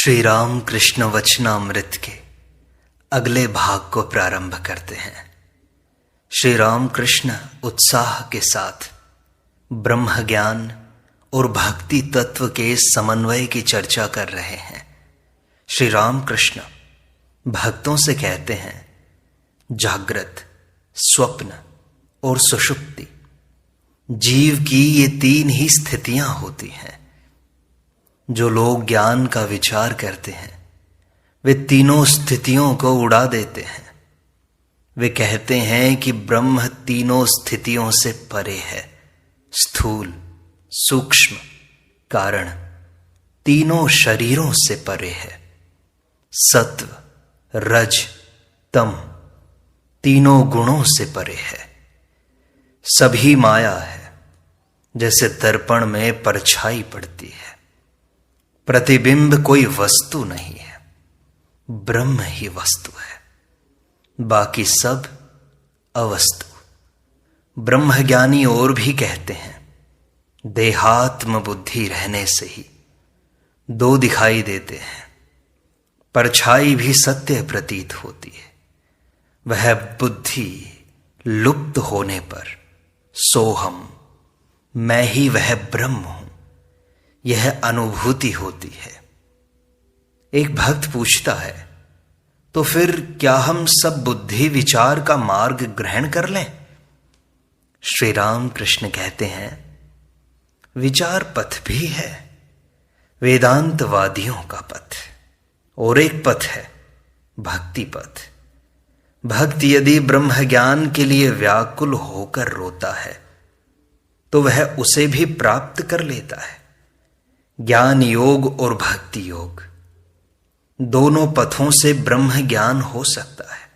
श्री राम कृष्ण वचनामृत के अगले भाग को प्रारंभ करते हैं। श्री राम कृष्ण उत्साह के साथ ब्रह्म ज्ञान और भक्ति तत्व के समन्वय की चर्चा कर रहे हैं। श्री राम कृष्ण भक्तों से कहते हैं, जागृत, स्वप्न और सुषुप्ति जीव की ये तीन ही स्थितियां होती हैं। जो लोग ज्ञान का विचार करते हैं वे तीनों स्थितियों को उड़ा देते हैं। वे कहते हैं कि ब्रह्म तीनों स्थितियों से परे है, स्थूल, सूक्ष्म, कारण, तीनों शरीरों से परे है। सत्व, रज, तम, तीनों गुणों से परे है। सभी माया है, जैसे दर्पण में परछाई पड़ती है। प्रतिबिंब कोई वस्तु नहीं है, ब्रह्म ही वस्तु है, बाकी सब अवस्तु। ब्रह्मज्ञानी और भी कहते हैं, देहात्म बुद्धि रहने से ही दो दिखाई देते हैं। परछाई भी सत्य प्रतीत होती है। वह बुद्धि लुप्त होने पर सोहम, मैं ही वह ब्रह्म हूं, यह अनुभूति होती है। एक भक्त पूछता है, तो फिर क्या हम सब बुद्धि विचार का मार्ग ग्रहण कर लें? श्री राम कृष्ण कहते हैं, विचार पथ भी है, वेदांतवादियों का पथ, और एक पथ है भक्ति पथ। भक्त यदि ब्रह्म ज्ञान के लिए व्याकुल होकर रोता है तो वह उसे भी प्राप्त कर लेता है। ज्ञान योग और भक्ति योग दोनों पथों से ब्रह्म ज्ञान हो सकता है।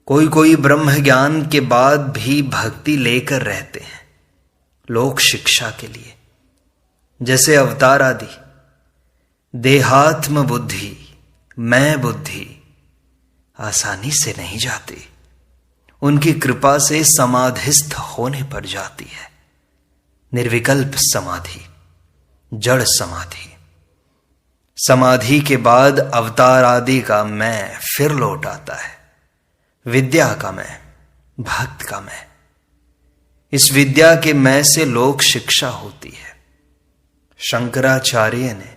कोई कोई ब्रह्म ज्ञान के बाद भी भक्ति लेकर रहते हैं, लोक शिक्षा के लिए, जैसे अवतार आदि। देहात्म बुद्धि, मैं बुद्धि आसानी से नहीं जाती, उनकी कृपा से समाधिस्थ होने पर जाती है। निर्विकल्प समाधि, जड़ समाधि। समाधि के बाद अवतार आदि का मैं फिर लौट आता है। विद्या का मैं, भक्त का मैं। इस विद्या के मैं से लोक शिक्षा होती है। शंकराचार्य ने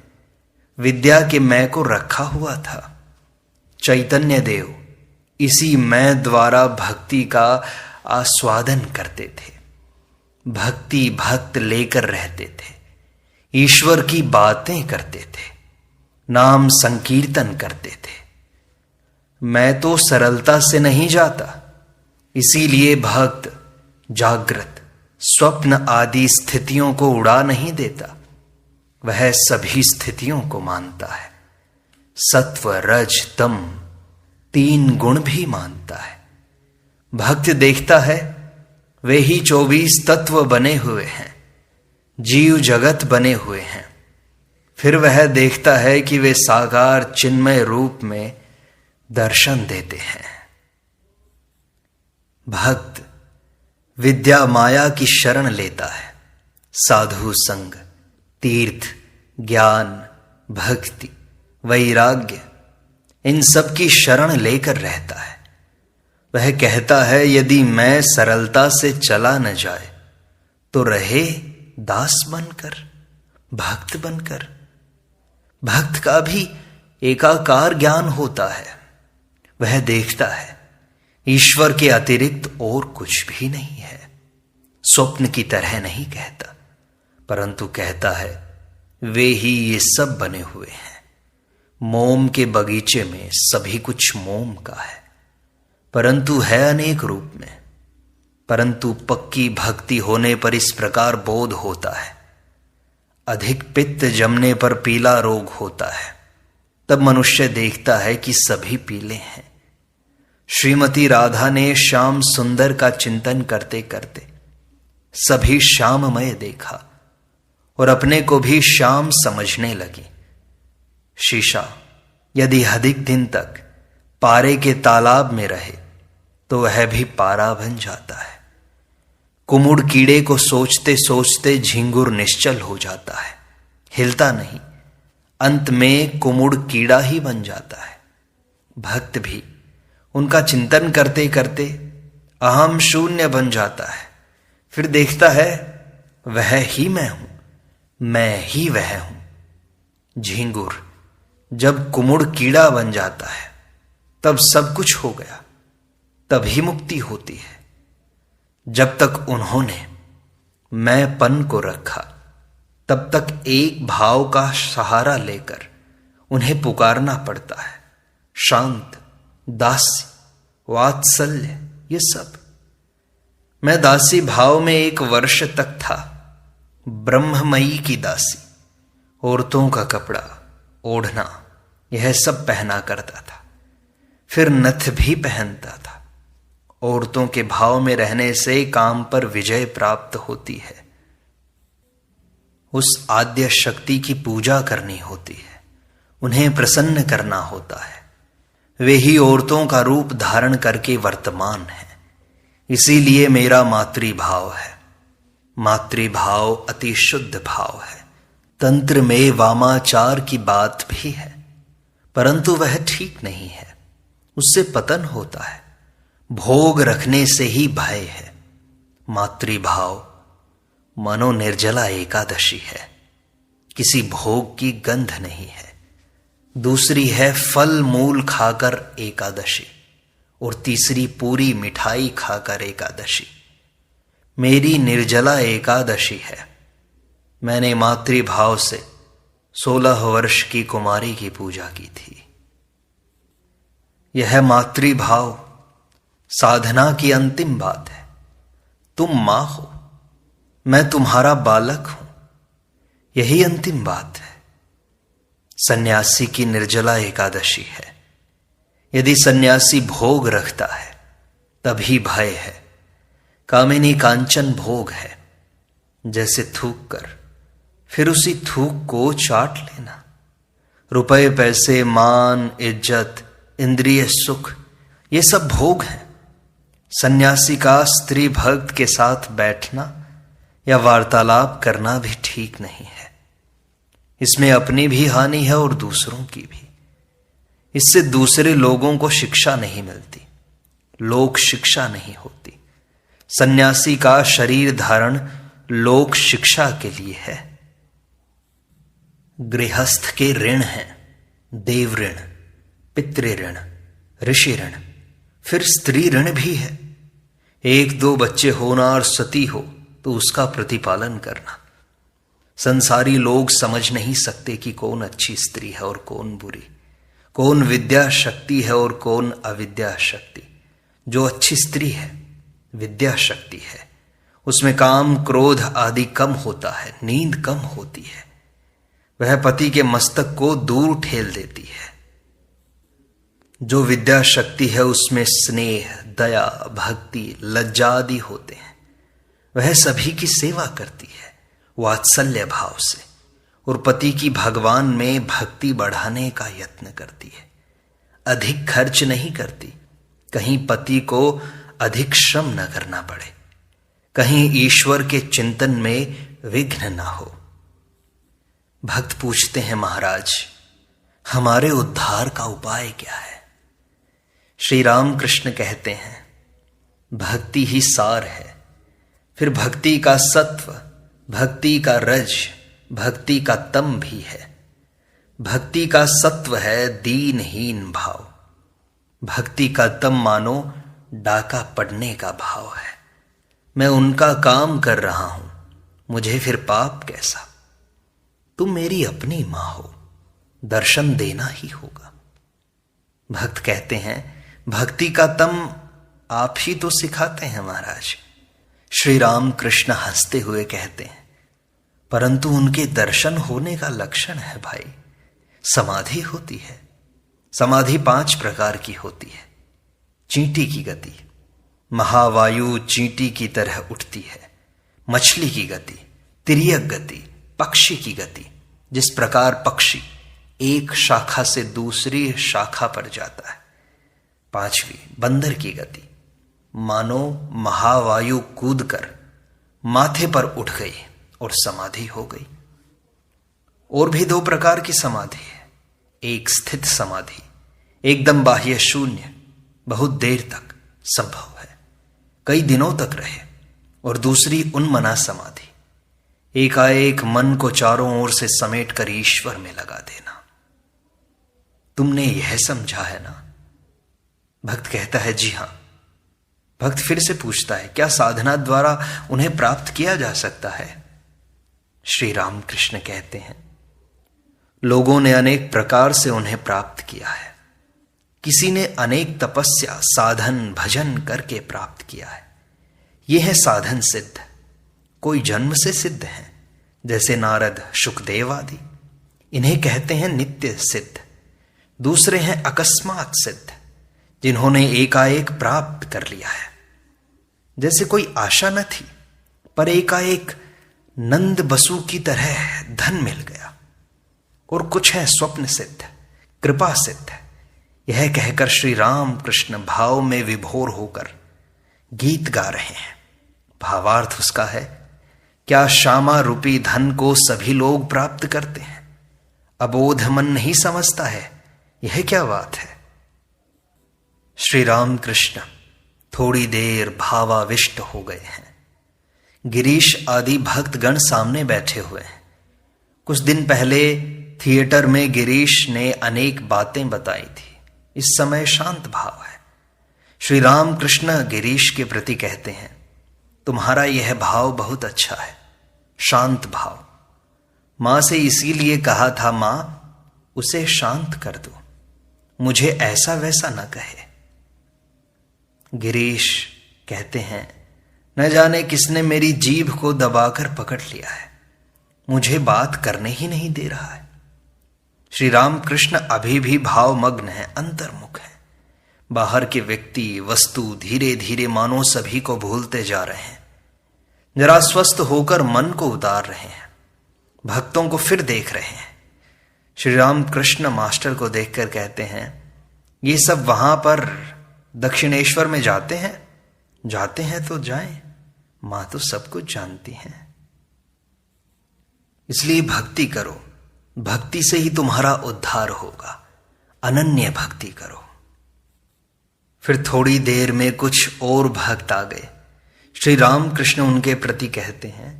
विद्या के मैं को रखा हुआ था। चैतन्य देव इसी मैं द्वारा भक्ति का आस्वादन करते थे। भक्ति भक्त लेकर रहते थे, ईश्वर की बातें करते थे, नाम संकीर्तन करते थे। मैं तो सरलता से नहीं जाता, इसीलिए भक्त जागृत, स्वप्न आदि स्थितियों को उड़ा नहीं देता। वह सभी स्थितियों को मानता है। सत्व, रज, तम तीन गुण भी मानता है। भक्त देखता है वे ही 24 तत्व बने हुए हैं, जीव जगत बने हुए हैं। फिर वह देखता है कि वे साकार चिन्मय रूप में दर्शन देते हैं। भक्त विद्या माया की शरण लेता है। साधु संग, तीर्थ, ज्ञान, भक्ति, वैराग्य, इन सब की शरण लेकर रहता है। वह कहता है, यदि मैं सरलता से चला न जाए तो रहे दास बनकर, भक्त बनकर। भक्त का भी एकाकार ज्ञान होता है। वह देखता है ईश्वर के अतिरिक्त और कुछ भी नहीं है। स्वप्न की तरह नहीं कहता, परंतु कहता है वे ही ये सब बने हुए हैं। मोम के बगीचे में सभी कुछ मोम का है, परंतु है अनेक रूप में। परंतु पक्की भक्ति होने पर इस प्रकार बोध होता है। अधिक पित्त जमने पर पीला रोग होता है, तब मनुष्य देखता है कि सभी पीले हैं। श्रीमती राधा ने श्याम सुंदर का चिंतन करते करते सभी श्याममय देखा और अपने को भी श्याम समझने लगी। शीशा यदि अधिक दिन तक पारे के तालाब में रहे तो वह भी पारा बन जाता है। कुमुड़ कीड़े को सोचते सोचते झिंगुर निश्चल हो जाता है, हिलता नहीं, अंत में कुमुड़ कीड़ा ही बन जाता है। भक्त भी उनका चिंतन करते करते अहम शून्य बन जाता है। फिर देखता है वह ही मैं हूं, मैं ही वह हूं। झींगुर जब कुमुड़ कीड़ा बन जाता है तब सब कुछ हो गया, तभी मुक्ति होती है। जब तक उन्होंने मैंपन को रखा तब तक एक भाव का सहारा लेकर उन्हें पुकारना पड़ता है। शांत, दासी, वात्सल्य, ये सब। मैं दासी भाव में 1 वर्ष तक था, ब्रह्ममयी की दासी। औरतों का कपड़ा, ओढ़ना, यह सब पहना करता था। फिर नथ भी पहनता था। औरतों के भाव में रहने से काम पर विजय प्राप्त होती है। उस आद्य शक्ति की पूजा करनी होती है, उन्हें प्रसन्न करना होता है। वे ही औरतों का रूप धारण करके वर्तमान है। इसीलिए मेरा मातृभाव है। मातृभाव अति शुद्ध भाव है। तंत्र में वामाचार की बात भी है, परंतु वह ठीक नहीं है, उससे पतन होता है। भोग रखने से ही भय है। मातृभाव मनोनिर्जला एकादशी है, किसी भोग की गंध नहीं है। दूसरी है फल मूल खाकर एकादशी, और तीसरी पूरी मिठाई खाकर एकादशी। मेरी निर्जला एकादशी है। मैंने मातृभाव से 16 वर्ष की कुमारी की पूजा की थी। यह मातृभाव साधना की अंतिम बात है। तुम मां हो, मैं तुम्हारा बालक हूं, यही अंतिम बात है। सन्यासी की निर्जला एकादशी है। यदि सन्यासी भोग रखता है तभी भय है। कामिनी कांचन भोग है, जैसे थूक कर फिर उसी थूक को चाट लेना। रुपए, पैसे, मान, इज्जत, इंद्रिय सुख, ये सब भोग हैं। सन्यासी का स्त्री भक्त के साथ बैठना या वार्तालाप करना भी ठीक नहीं है। इसमें अपनी भी हानि है और दूसरों की भी। इससे दूसरे लोगों को शिक्षा नहीं मिलती, लोक शिक्षा नहीं होती। सन्यासी का शरीर धारण लोक शिक्षा के लिए है। गृहस्थ के ऋण हैं, देव ऋण, पितृ ऋण, ऋषि ऋण, फिर स्त्री ऋण भी है। 1-2 बच्चे होना और सती हो तो उसका प्रतिपालन करना। संसारी लोग समझ नहीं सकते कि कौन अच्छी स्त्री है और कौन बुरी, कौन विद्या शक्ति है और कौन अविद्या शक्ति। जो अच्छी स्त्री है, विद्या शक्ति है, उसमें काम, क्रोध आदि कम होता है, नींद कम होती है। वह पति के मस्तक को दूर ठेल देती है। जो विद्या शक्ति है उसमें स्नेह, दया, भक्ति, लज्जा आदि होते हैं। वह सभी की सेवा करती है वात्सल्य भाव से, और पति की भगवान में भक्ति बढ़ाने का यत्न करती है। अधिक खर्च नहीं करती, कहीं पति को अधिक श्रम न करना पड़े, कहीं ईश्वर के चिंतन में विघ्न न हो। भक्त पूछते हैं, महाराज हमारे उद्धार का उपाय क्या है? श्री राम कृष्ण कहते हैं, भक्ति ही सार है। फिर भक्ति का सत्व, भक्ति का रज, भक्ति का तम भी है। भक्ति का सत्व है दीनहीन भाव। भक्ति का तम मानो डाका पड़ने का भाव है। मैं उनका काम कर रहा हूं, मुझे फिर पाप कैसा? तुम मेरी अपनी मां हो, दर्शन देना ही होगा। भक्त कहते हैं, भक्ति का तम आप ही तो सिखाते हैं महाराज। श्री राम कृष्ण हंसते हुए कहते हैं, परंतु उनके दर्शन होने का लक्षण है भाई, समाधि होती है। समाधि 5 प्रकार की होती है। चींटी की गति, महावायु चींटी की तरह उठती है। मछली की गति, तिर्यक गति, पक्षी की गति, जिस प्रकार पक्षी एक शाखा से दूसरी शाखा पर जाता है। 5वीं बंदर की गति, मानो महावायु कूदकर माथे पर उठ गई और समाधि हो गई। और भी दो प्रकार की समाधि है। एक स्थित समाधि, एकदम बाह्य शून्य, बहुत देर तक संभव है, कई दिनों तक रहे। और दूसरी उन्मना समाधि, एकाएक मन को चारों ओर से समेट कर ईश्वर में लगा देना। तुमने यह समझा है ना? भक्त कहता है जी हां। भक्त फिर से पूछता है, क्या साधना द्वारा उन्हें प्राप्त किया जा सकता है? श्री रामकृष्ण कहते हैं, लोगों ने अनेक प्रकार से उन्हें प्राप्त किया है। किसी ने अनेक तपस्या, साधन, भजन करके प्राप्त किया है। यह है साधन सिद्ध। कोई जन्म से सिद्ध है, जैसे नारद, सुखदेव आदि, इन्हें कहते हैं नित्य सिद्ध। दूसरे हैं अकस्मात सिद्ध, जिन्होंने एकाएक प्राप्त कर लिया है। जैसे कोई आशा न थी, पर एकाएक नंद बसु की तरह धन मिल गया। और कुछ है स्वप्न सिद्ध, कृपा सिद्ध। यह कहकर श्री राम कृष्ण भाव में विभोर होकर गीत गा रहे हैं। भावार्थ उसका है, क्या श्यामा रूपी धन को सभी लोग प्राप्त करते हैं? अबोध मन नहीं समझता है, यह क्या बात है? श्री राम कृष्ण थोड़ी देर भावाविष्ट हो गए हैं। गिरीश आदि भक्तगण सामने बैठे हुए हैं। कुछ दिन पहले थिएटर में गिरीश ने अनेक बातें बताई थी। इस समय शांत भाव है। श्री राम कृष्ण गिरीश के प्रति कहते हैं, तुम्हारा यह भाव बहुत अच्छा है, शांत भाव। मां से इसीलिए कहा था, मां उसे शांत कर दो, मुझे ऐसा वैसा न कहे। गिरीश कहते हैं, न जाने किसने मेरी जीभ को दबाकर पकड़ लिया है, मुझे बात करने ही नहीं दे रहा है। श्री राम कृष्ण अभी भी भावमग्न है, अंतर्मुख है। बाहर के व्यक्ति, वस्तु धीरे धीरे मानो सभी को भूलते जा रहे हैं। जरा स्वस्थ होकर मन को उतार रहे हैं, भक्तों को फिर देख रहे हैं। श्री राम कृष्ण मास्टर को देखकर कहते हैं, ये सब वहां पर दक्षिणेश्वर में जाते हैं तो जाएं, मां तो सब कुछ जानती हैं। इसलिए भक्ति करो, भक्ति से ही तुम्हारा उद्धार होगा। अनन्य भक्ति करो। फिर थोड़ी देर में कुछ और भक्त आ गए। श्री राम कृष्ण उनके प्रति कहते हैं,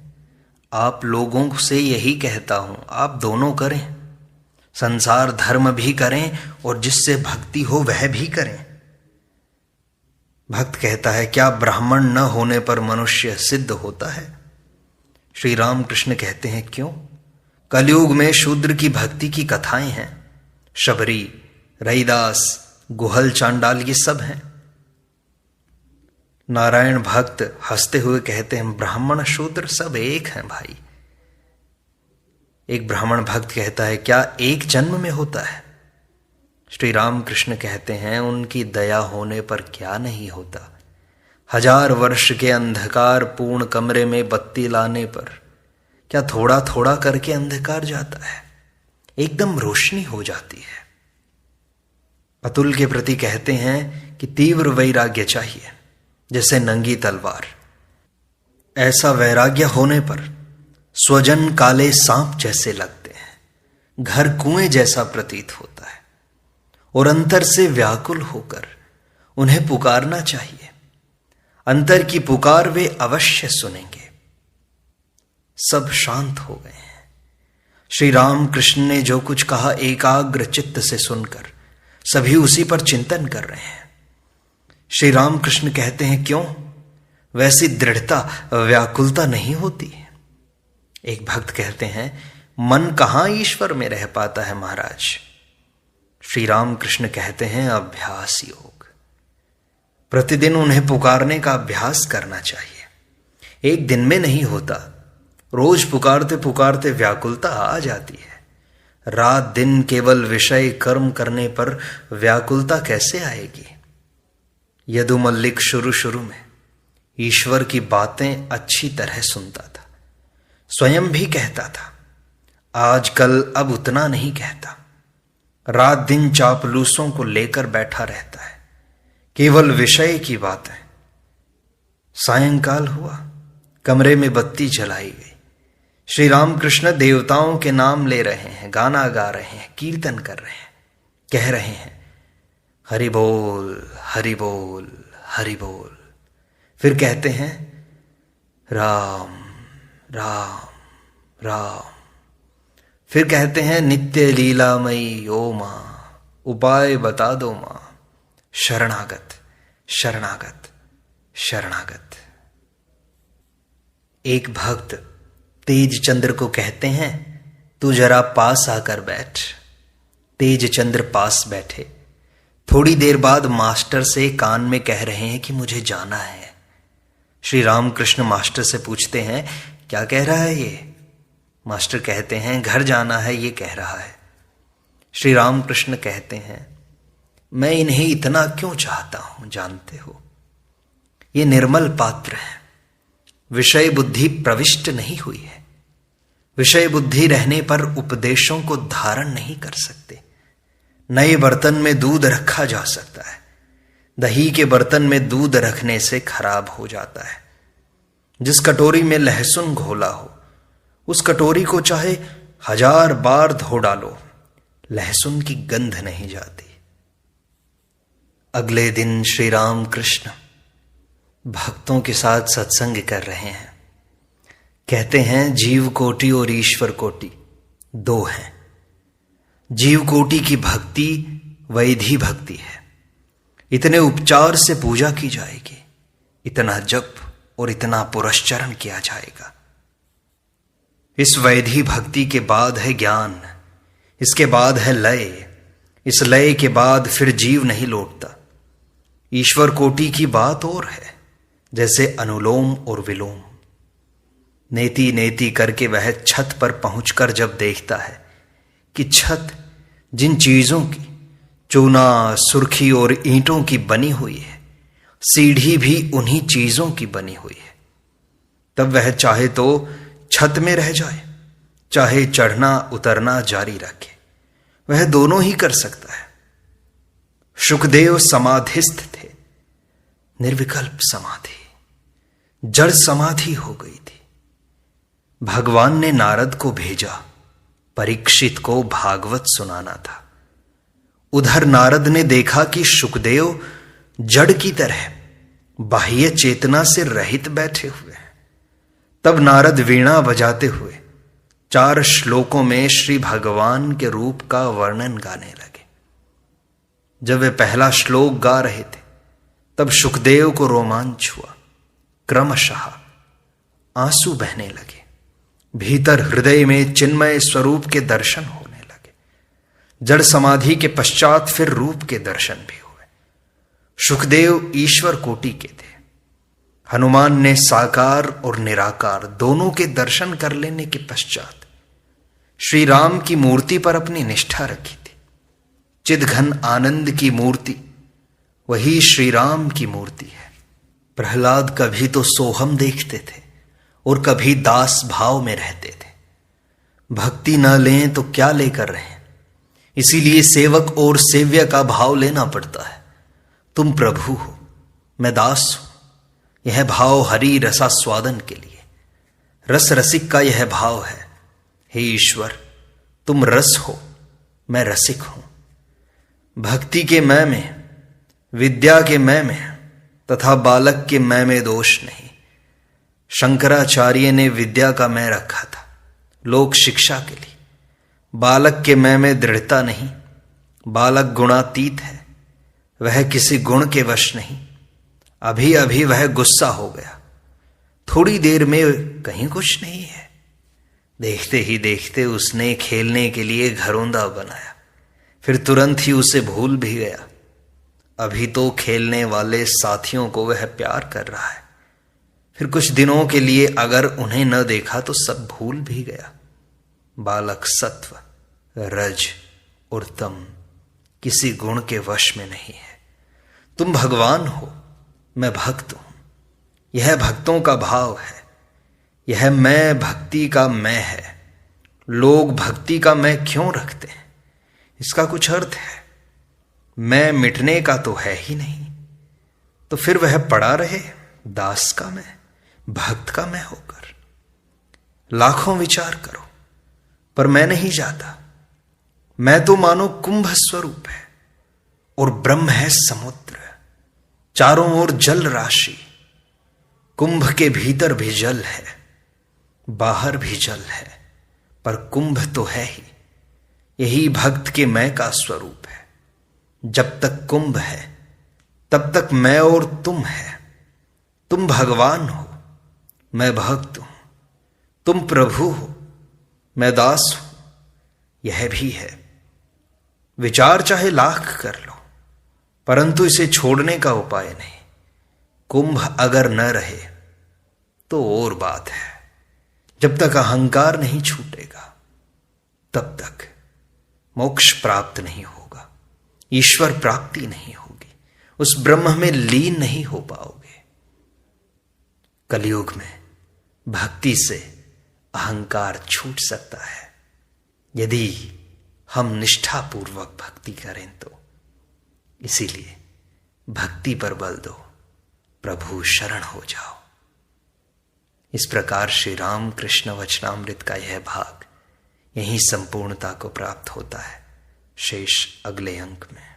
आप लोगों से यही कहता हूं, आप दोनों करें, संसार धर्म भी करें और जिससे भक्ति हो वह भी करें। भक्त कहता है, क्या ब्राह्मण न होने पर मनुष्य सिद्ध होता है? श्री राम कृष्ण कहते हैं, क्यों? कलयुग में शूद्र की भक्ति की कथाएं हैं। शबरी, रैदास, गुहल, चांडाल, ये सब हैं। नारायण भक्त हंसते हुए कहते हैं, ब्राह्मण शूद्र सब एक हैं भाई। एक ब्राह्मण भक्त कहता है, क्या एक जन्म में होता है? श्री राम कृष्ण कहते हैं, उनकी दया होने पर क्या नहीं होता। 1000 वर्ष के अंधकार पूर्ण कमरे में बत्ती लाने पर क्या थोड़ा थोड़ा करके अंधकार जाता है? एकदम रोशनी हो जाती है। अतुल के प्रति कहते हैं कि तीव्र वैराग्य चाहिए, जैसे नंगी तलवार। ऐसा वैराग्य होने पर स्वजन काले सांप जैसे लगते हैं, घर कुएं जैसा प्रतीत होता है, और अंतर से व्याकुल होकर उन्हें पुकारना चाहिए। अंतर की पुकार वे अवश्य सुनेंगे। सब शांत हो गए हैं। श्री राम कृष्ण ने जो कुछ कहा एकाग्र चित्त से सुनकर सभी उसी पर चिंतन कर रहे हैं। श्री राम कृष्ण कहते हैं, क्यों? वैसी दृढ़ता, व्याकुलता नहीं होती। एक भक्त कहते हैं, मन कहां ईश्वर में रह पाता है महाराज? श्री राम कृष्ण कहते हैं, अभ्यास योग। प्रतिदिन उन्हें पुकारने का अभ्यास करना चाहिए। एक दिन में नहीं होता, रोज पुकारते पुकारते व्याकुलता आ जाती है। रात दिन केवल विषय कर्म करने पर व्याकुलता कैसे आएगी? यदु मल्लिक शुरू में ईश्वर की बातें अच्छी तरह सुनता था, स्वयं भी कहता था, आजकल अब उतना नहीं कहता। रात दिन चापलूसों को लेकर बैठा रहता है, केवल विषय की बात है। सायंकाल हुआ, कमरे में बत्ती जलाई गई, श्री रामकृष्ण देवताओं के नाम ले रहे हैं, गाना गा रहे हैं, कीर्तन कर रहे हैं, कह रहे हैं हरि बोल हरि बोल हरि बोल। फिर कहते हैं राम राम राम। फिर कहते हैं नित्य लीलामयी ओ मां, उपाय बता दो मां, शरणागत शरणागत शरणागत। एक भक्त तेज चंद्र को कहते हैं तू जरा पास आकर बैठ। तेज चंद्र पास बैठे। थोड़ी देर बाद मास्टर से कान में कह रहे हैं कि मुझे जाना है। श्री रामकृष्ण मास्टर से पूछते हैं क्या कह रहा है ये? मास्टर कहते हैं घर जाना है ये कह रहा है। श्री रामकृष्ण कहते हैं मैं इन्हें इतना क्यों चाहता हूं जानते हो? ये निर्मल पात्र है, विषय बुद्धि प्रविष्ट नहीं हुई है। विषय बुद्धि रहने पर उपदेशों को धारण नहीं कर सकते। नए बर्तन में दूध रखा जा सकता है, दही के बर्तन में दूध रखने से खराब हो जाता है। जिस कटोरी में लहसुन घोला हो उस कटोरी को चाहे 1000 बार धो डालो, लहसुन की गंध नहीं जाती। अगले दिन श्री राम कृष्ण भक्तों के साथ सत्संग कर रहे हैं। कहते हैं जीव कोटि और ईश्वर कोटि दो हैं। जीव कोटि की भक्ति वैधि भक्ति है, इतने उपचार से पूजा की जाएगी, इतना जप और इतना पुरस्चरण किया जाएगा। इस वैधि भक्ति के बाद है ज्ञान, इसके बाद है लय, इस लय के बाद फिर जीव नहीं लौटता। ईश्वर कोटि की बात और है, जैसे अनुलोम और विलोम। नेति नेति करके वह छत पर पहुंचकर जब देखता है कि छत जिन चीजों की चूना, सुर्खी और ईंटों की बनी हुई है, सीढ़ी भी उन्हीं चीजों की बनी हुई है, तब वह चाहे तो छत में रह जाए, चाहे चढ़ना उतरना जारी रखे, वह दोनों ही कर सकता है। शुकदेव समाधिस्थ थे, निर्विकल्प समाधि, जड़ समाधि हो गई थी। भगवान ने नारद को भेजा, परीक्षित को भागवत सुनाना था। उधर नारद ने देखा कि शुकदेव जड़ की तरह बाह्य चेतना से रहित बैठे हुए हैं। तब नारद वीणा बजाते हुए 4 श्लोकों में श्री भगवान के रूप का वर्णन गाने लगे। जब वे पहला श्लोक गा रहे थे तब शुकदेव को रोमांच हुआ, क्रमशः आंसू बहने लगे, भीतर हृदय में चिन्मय स्वरूप के दर्शन होने लगे। जड़ समाधि के पश्चात फिर रूप के दर्शन भी हुए। शुकदेव ईश्वर कोटि के थे। हनुमान ने साकार और निराकार दोनों के दर्शन कर लेने के पश्चात श्री राम की मूर्ति पर अपनी निष्ठा रखी थी। चिदघन आनंद की मूर्ति वही श्री राम की मूर्ति है। प्रहलाद कभी तो सोहम देखते थे और कभी दास भाव में रहते थे। भक्ति न लें तो क्या लेकर रहें, इसीलिए सेवक और सेव्य का भाव लेना पड़ता है। तुम प्रभु हो, मैं दास हूं, यह भाव हरि रसास्वादन के लिए। रस रसिक का यह भाव है, हे ईश्वर तुम रस हो, मैं रसिक हूं। भक्ति के मैं में, विद्या के मैं में तथा बालक के मैं में दोष नहीं। शंकराचार्य ने विद्या का मैं रखा था लोक शिक्षा के लिए। बालक के मैं में दृढ़ता नहीं। बालक गुणातीत है, वह किसी गुण के वश नहीं। अभी अभी वह गुस्सा हो गया, थोड़ी देर में कहीं कुछ नहीं है। देखते ही देखते उसने खेलने के लिए घरौंदा बनाया, फिर तुरंत ही उसे भूल भी गया। अभी तो खेलने वाले साथियों को वह प्यार कर रहा है, फिर कुछ दिनों के लिए अगर उन्हें न देखा तो सब भूल भी गया। बालक सत्व, रज और तम किसी गुण के वश में नहीं है। तुम भगवान हो, मैं भक्त हूं। यह भक्तों का भाव है। यह मैं भक्ति का मैं है। लोग भक्ति का मैं क्यों रखते हैं? इसका कुछ अर्थ है। मैं मिटने का तो है ही नहीं, तो फिर वह पड़ा रहे दास का मैं, भक्त का मैं होकर। लाखों विचार करो, पर मैं नहीं जाता। मैं तो मानो कुंभ स्वरूप है और ब्रह्म है समुद्र, चारों ओर जल राशि। कुंभ के भीतर भी जल है, बाहर भी जल है, पर कुंभ तो है ही। यही भक्त के मैं का स्वरूप है। जब तक कुंभ है तब तक मैं और तुम है। तुम भगवान हो, मैं भक्त हूं। तुम प्रभु हो, मैं दास हूं। यह भी है। विचार चाहे लाख कर लो, परंतु इसे छोड़ने का उपाय नहीं। कुंभ अगर न रहे तो और बात है। जब तक अहंकार नहीं छूटेगा तब तक मोक्ष प्राप्त नहीं होगा, ईश्वर प्राप्ति नहीं होगी, उस ब्रह्म में लीन नहीं हो पाओगे। कलयुग में भक्ति से अहंकार छूट सकता है यदि हम निष्ठापूर्वक भक्ति करें तो। इसीलिए भक्ति पर बल दो, प्रभु शरण हो जाओ। इस प्रकार श्री राम कृष्ण वचनामृत का यह भाग यहीं संपूर्णता को प्राप्त होता है। शेष अगले अंक में।